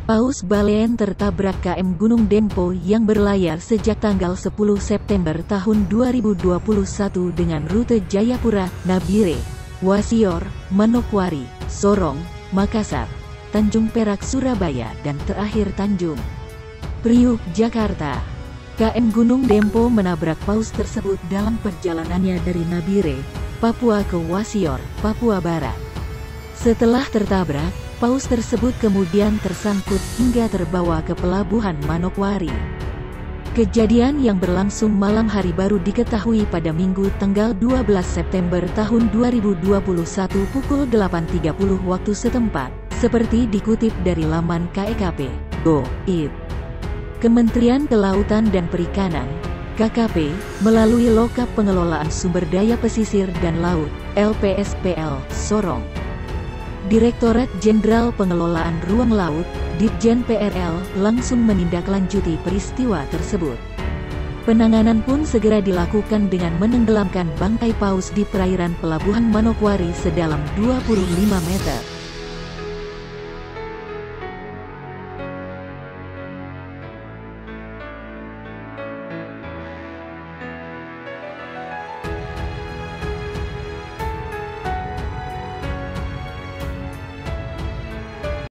Paus Baleine tertabrak KM Gunung Dempo yang berlayar sejak tanggal 10 September tahun 2021 dengan rute Jayapura, Nabire, Wasior, Manokwari, Sorong, Makassar, Tanjung Perak Surabaya dan terakhir Tanjung Priuk Jakarta. KM Gunung Dempo menabrak paus tersebut dalam perjalanannya dari Nabire, Papua ke Wasior, Papua Barat. Setelah tertabrak, paus tersebut kemudian tersangkut hingga terbawa ke pelabuhan Manokwari. Kejadian yang berlangsung malam hari baru diketahui pada Minggu tanggal 12 September tahun 2021 pukul 8.30 waktu setempat, seperti dikutip dari laman KEKP.go.id. Kementerian Kelautan dan Perikanan, KKP, melalui Lokap Pengelolaan Sumber Daya Pesisir dan Laut, LPSPL, Sorong, Direktorat Jenderal Pengelolaan Ruang Laut, Ditjen PRL, langsung menindaklanjuti peristiwa tersebut. Penanganan pun segera dilakukan dengan menenggelamkan bangkai paus di perairan Pelabuhan Manokwari sedalam 25 meter.